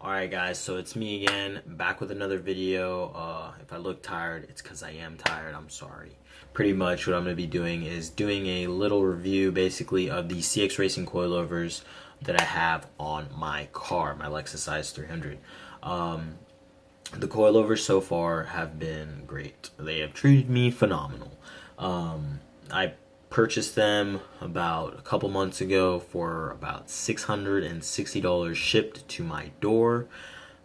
Alright guys, so it's me again, back with another video. If I look tired, it's because I am tired, I'm sorry. Pretty much what I'm going to be doing is doing a little review basically of the CX Racing coilovers that I have on my car, my Lexus IS300. The coilovers so far have been great. They have treated me phenomenal. I purchased them about a couple months ago for about $660 shipped to my door.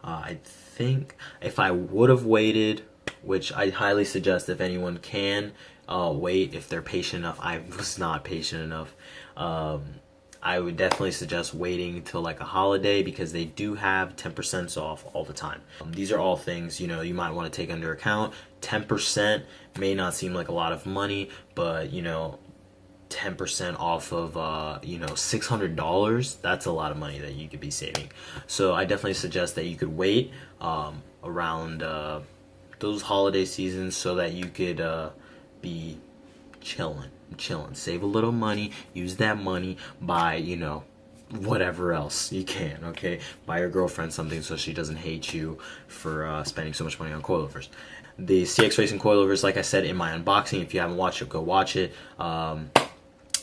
I think if I would have waited, which I highly suggest if anyone can wait if they're patient enough. I was not patient enough. I would definitely suggest waiting till like a holiday because they do have 10% off all the time. These are all things, you might want to take under account. 10% may not seem like a lot of money, but 10% off of $600, that's a lot of money that you could be saving. So I definitely suggest that you could wait around those holiday seasons so that you could be chilling, save a little money, use that money, buy whatever else you can. Okay, buy your girlfriend something so she doesn't hate you for spending so much money on coilovers. The CX Racing coilovers, like I said in my unboxing, if you haven't watched it, go watch it.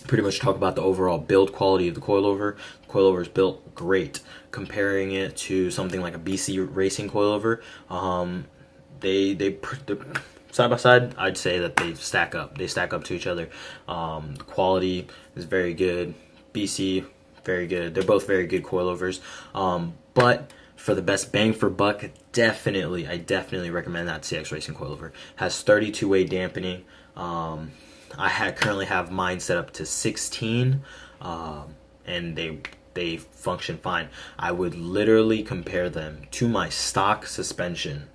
Pretty much talk about the overall build quality of the coilover. The coilover is built great. Comparing it to something like a BC Racing coilover, they're side by side, I'd say that they stack up. They stack up to each other. The quality is very good. BC, very good. They're both very good coilovers. But for the best bang for buck, I definitely recommend that CX Racing coilover. Has 32-way dampening. I currently have mine set up to 16, and they function fine. I would literally compare them to my stock suspension,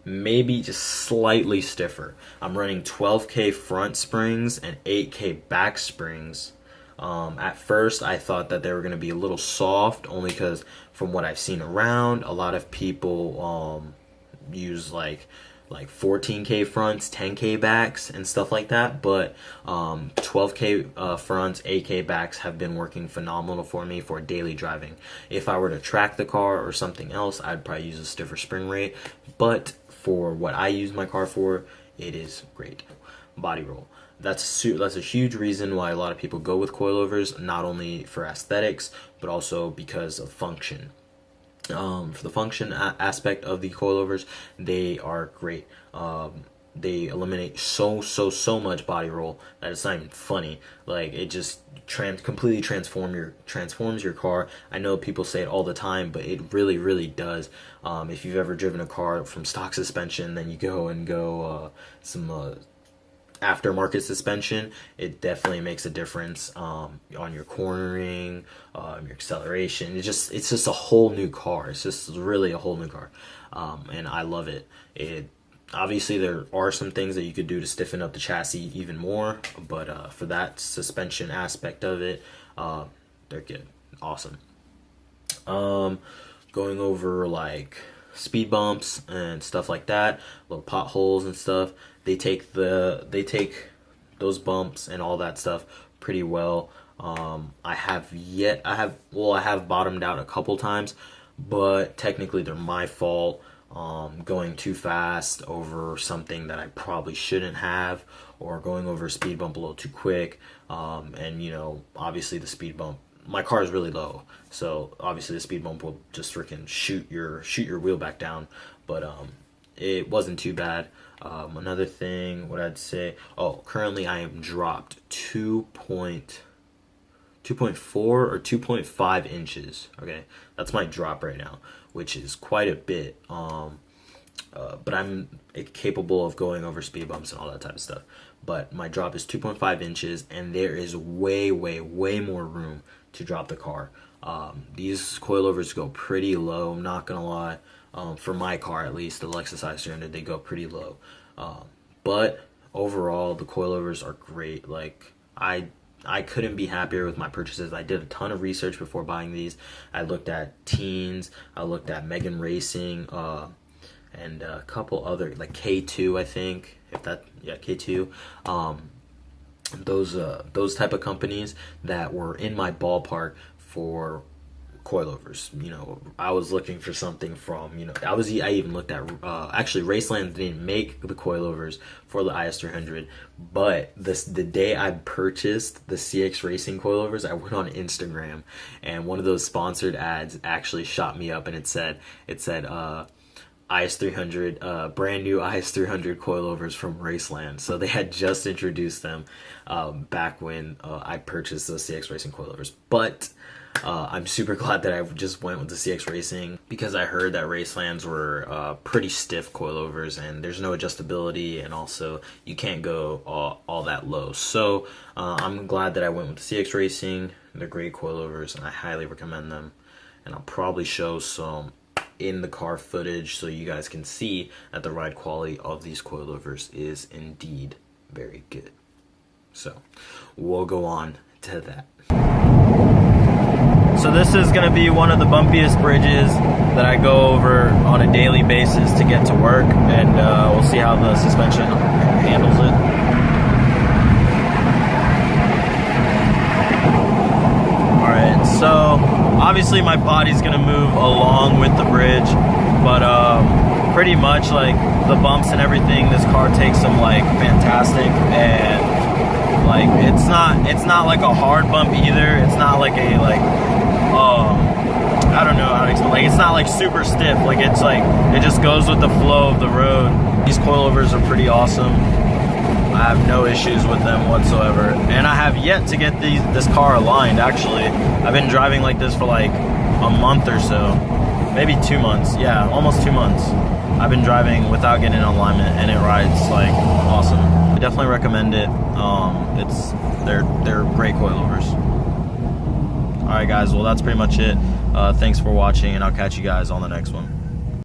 maybe just slightly stiffer. I'm running 12K front springs and 8K back springs. At first, I thought that they were going to be a little soft, only because from what I've seen around, a lot of people use like 14K fronts, 10K backs, and stuff like that. But 12K fronts, 8K backs have been working phenomenal for me for daily driving. If I were to track the car or something else, I'd probably use a stiffer spring rate. But for what I use my car for, it is great. Body roll. That's a huge reason why a lot of people go with coilovers, not only for aesthetics, but also because of function. For the function aspect of the coilovers, they are great. They eliminate so much body roll that it's not even funny. Like, it just completely transforms your car. I know people say it all the time, but it really does. If you've ever driven a car from stock suspension, then you go some aftermarket suspension, it definitely makes a difference on your cornering, your acceleration. It's just a whole new car. It's just really a whole new car, and I love it. Obviously there are some things that you could do to stiffen up the chassis even more, but for that suspension aspect of it, they're good, awesome. Going over like speed bumps and stuff like that, little potholes and stuff. They take those bumps and all that stuff pretty well. I have bottomed out a couple times, but technically they're my fault. Going too fast over something that I probably shouldn't have, or going over a speed bump a little too quick. And obviously the speed bump, my car is really low, so obviously the speed bump will just freaking shoot your wheel back down. But it wasn't too bad. Another thing, what I'd say, currently I am dropped 2.4 or 2.5 inches. Okay, that's my drop right now, which is quite a bit. But I'm capable of going over speed bumps and all that type of stuff. But my drop is 2.5 inches, and there is way more room to drop the car. These coilovers go pretty low, I'm not gonna lie. For my car, at least, the Lexus IS300, they go pretty low. But overall, the coilovers are great. Like, I couldn't be happier with my purchases. I did a ton of research before buying these. I looked at Teens, I looked at Megan Racing, and a couple other, like K2, I think. K2. Those type of companies that were in my ballpark for coilovers. You know, I was looking for something from, you know, I even looked at, actually Raceland didn't make the coilovers for the IS300, but the day I purchased the CX Racing coilovers, I went on Instagram, and one of those sponsored ads actually shot me up, and it said IS300, brand new IS300 coilovers from Raceland. So they had just introduced them back when I purchased those CX Racing coilovers. But I'm super glad that I just went with the CX Racing, because I heard that Racelands were pretty stiff coilovers, and there's no adjustability, and also you can't go all that low. So I'm glad that I went with the CX Racing. They're great coilovers, and I highly recommend them. And I'll probably show some in the car footage so you guys can see that the ride quality of these coilovers is indeed very good. So we'll go on to that. So this is going to be one of the bumpiest bridges that I go over on a daily basis to get to work, and we'll see how the suspension handles it. Alright, so obviously my body's going to move along with the bridge, but pretty much like the bumps and everything, this car takes them like fantastic, and like it's not like a hard bump either. It's not like a I don't know how to explain. Like, it's not like super stiff. Like, it's like it just goes with the flow of the road. These coilovers are pretty awesome. I have no issues with them whatsoever, and I have yet to get this car aligned. Actually, I've been driving like this for like a month or so, maybe 2 months. Yeah, almost 2 months. I've been driving without getting an alignment, and it rides like awesome. I definitely recommend it. They're great coilovers. All right, guys. Well, that's pretty much it. Thanks for watching, and I'll catch you guys on the next one.